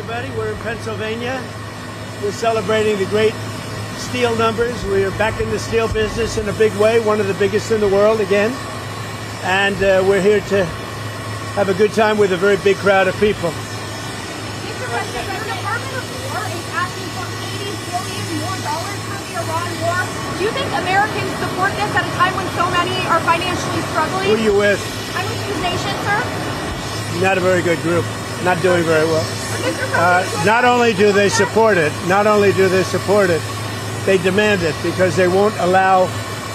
everybody. We're in Pennsylvania. We're celebrating the great steel numbers. We are back in the steel business in a big way, one of the biggest in the world again. And we're here to have a good time with a very big crowd of people. Mr. President, the Department of War is asking for $80 billion more for the Iran war. Do you think Americans support this at a time when so many are financially struggling? Who are you with? I'm with News Nation, sir. Not a very good group. Not doing very well. Not only do they support it, they demand it because they won't allow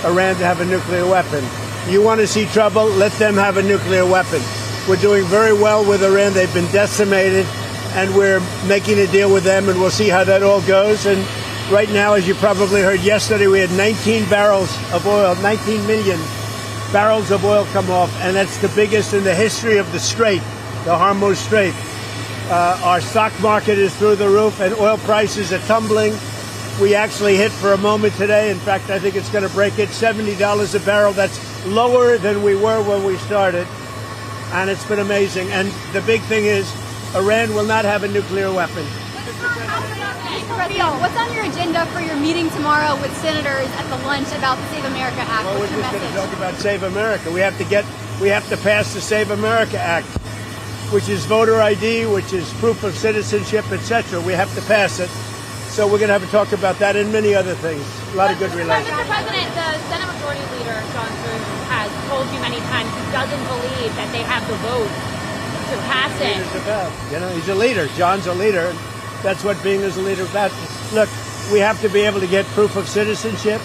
Iran to have a nuclear weapon. You want to see trouble? Let them have a nuclear weapon. We're doing very well with Iran. They've been decimated, and we're making a deal with them, and we'll see how that all goes. And right now, as you probably heard yesterday, we had 19 barrels of oil, 19 million barrels of oil come off, and that's the biggest in the history of the Strait, the Hormuz Strait. Our stock market is through the roof, and oil prices are tumbling. We actually hit for a moment today. In fact, I think it's going to break it, $70 a barrel. That's lower than we were when we started, and it's been amazing. And the big thing is Iran will not have a nuclear weapon. What's on your agenda for your meeting tomorrow with senators at the lunch about the Save America Act? Well, we're just going to talk about Save America. We have to pass the Save America Act, which is voter ID, which is proof of citizenship, etc. We have to pass it. So we're going to have a talk about that and many other things. A lot of good relations. Mr. President, the Senate Majority Leader, John Thune, has told you many times he doesn't believe that they have the vote to pass it. You know, he's a leader. John's a leader. That's what being as a leader is about. Look, we have to be able to get proof of citizenship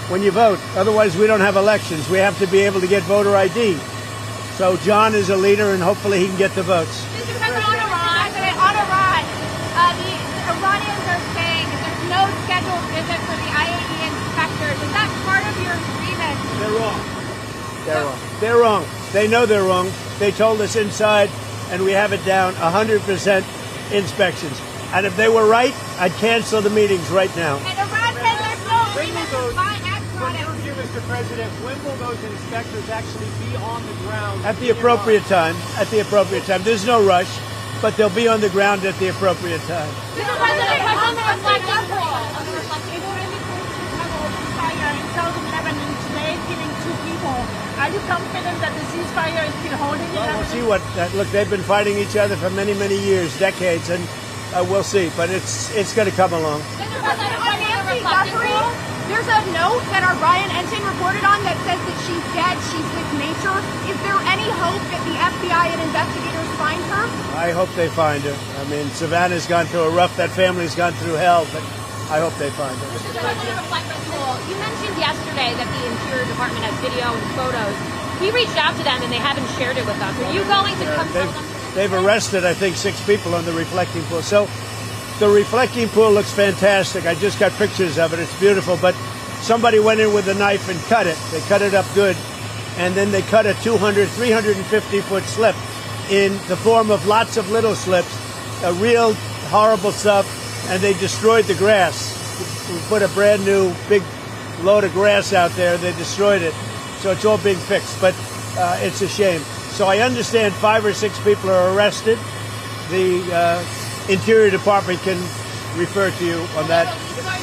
when you vote. Otherwise, we don't have elections. We have to be able to get voter ID. So John is a leader, and hopefully he can get the votes. Mr. President, on Iran, the Iranians are saying there's no scheduled visit for the IAEA inspectors. Is that part of your agreement? They're wrong. They're wrong. They know they're wrong. They told us inside, and we have it down, 100% inspections. And if they were right, I'd cancel the meetings right now. And Iran says there's no agreement to buy ag products. Mr. President, when will those inspectors actually be on the ground? At the appropriate time. At the appropriate time. There's no rush, but they'll be on the ground at the appropriate time. Mr. President, on the reflecting poll, fire in southern Lebanon today, killing 2 people. Are you confident that the ceasefire is still holding? Well, we'll see what. Look, they've been fighting each other for many, many years, decades, and we'll see. But it's going to come along. Mr. President, on Nancy Guthrie, there's a note that our Ryan Ensign reported on that says that she's dead, she's with nature. Is there any hope that the FBI and investigators find her? I hope they find her. I mean, Savannah's gone through that family's gone through hell, but I hope they find her. Mr. President, reflecting poll, you mentioned yesterday that the Interior Department has video and photos. We reached out to them and they haven't shared it with us. Are you going to come tell them? They've arrested, I think, 6 people on the reflecting pool. So the reflecting pool looks fantastic. I just got pictures of it. It's beautiful. But somebody went in with a knife and cut it. They cut it up good. And then they cut a 350-foot slip in the form of lots of little slips, real horrible stuff. And they destroyed the grass. We put a brand new big load of grass out there. They destroyed it. So it's all being fixed. But it's a shame. So I understand 5 or 6 people are arrested. The Interior Department can refer to you on that.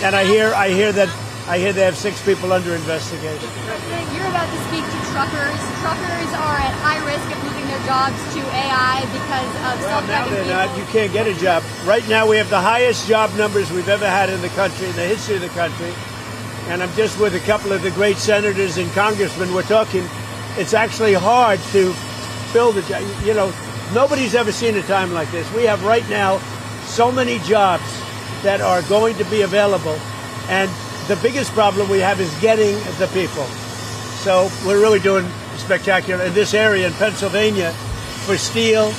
And I hear they have 6 people under investigation. President, you're about to speak to truckers. Truckers are at high risk of losing their jobs to AI because of self-driving vehicles. Now they're not. You can't get a job. Right now we have the highest job numbers we've ever had in the country, in the history of the country. And I'm just with a couple of the great senators and congressmen. We're talking, it's actually hard to build a job. You know, nobody's ever seen a time like this. We have right now so many jobs that are going to be available. And the biggest problem we have is getting the people. So we're really doing spectacular in this area in Pennsylvania for steel.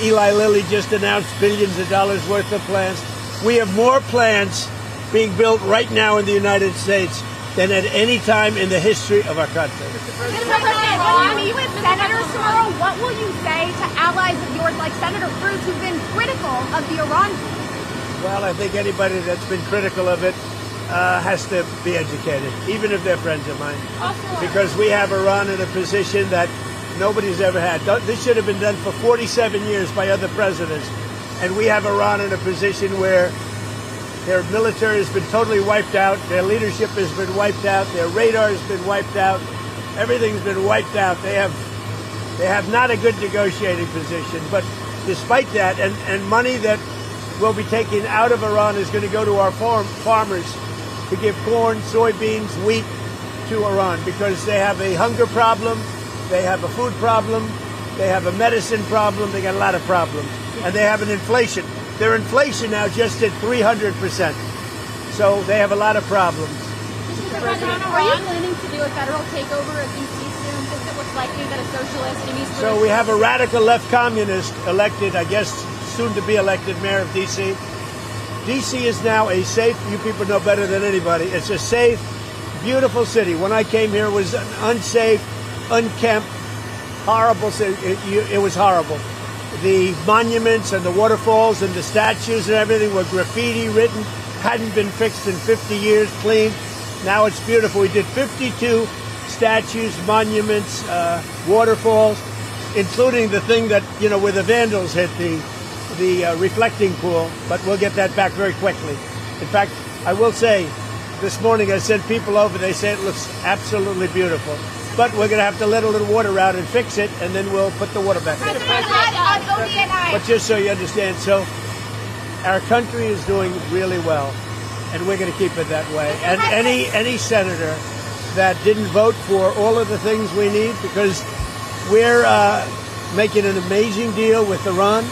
Eli Lilly just announced billions of dollars worth of plants. We have more plants being built right now in the United States than at any time in the history of our country. Mr. President, when you meet with senators tomorrow, what will you say to allies of yours like Senator Cruz who've been critical of the Iran deal? Well, I think anybody that's been critical of it has to be educated, even if they're friends of mine. Because we have Iran in a position that nobody's ever had. This should have been done for 47 years by other presidents. and we have Iran in a position where their military has been totally wiped out, their leadership has been wiped out, their radar has been wiped out, everything's been wiped out. They have not a good negotiating position. But despite that, and money that will be taken out of Iran is going to go to our farmers to give corn, soybeans, wheat to Iran, because they have a hunger problem, they have a food problem, they have a medicine problem, they got a lot of problems, and they have an inflation. Their inflation now just at 300%. So they have a lot of problems. Mr. President, are you planning to do a federal takeover of D.C. soon, since it looks likely that a socialist and East So we have a radical left communist elected, I guess, soon to be elected mayor of D.C. D.C. is now a safe, you people know better than anybody, it's a safe, beautiful city. When I came here, it was an unsafe, unkempt, horrible city. It was horrible. The monuments and the waterfalls and the statues and everything were graffiti written, hadn't been fixed in 50 years, clean. Now it's beautiful. We did 52 statues, monuments, waterfalls, including the thing that, you know, where the vandals hit the reflecting pool, but we'll get that back very quickly. In fact, I will say, this morning I sent people over, they say it looks absolutely beautiful. But we're going to have to let a little water out and fix it, and then we'll put the water back in. But just so you understand, so our country is doing really well, and we're going to keep it that way. And any senator that didn't vote for all of the things we need, because we're making an amazing deal with Iran,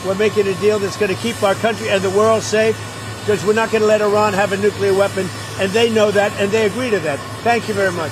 we're making a deal that's going to keep our country and the world safe, because we're not going to let Iran have a nuclear weapon, and they know that, and they agree to that. Thank you very much.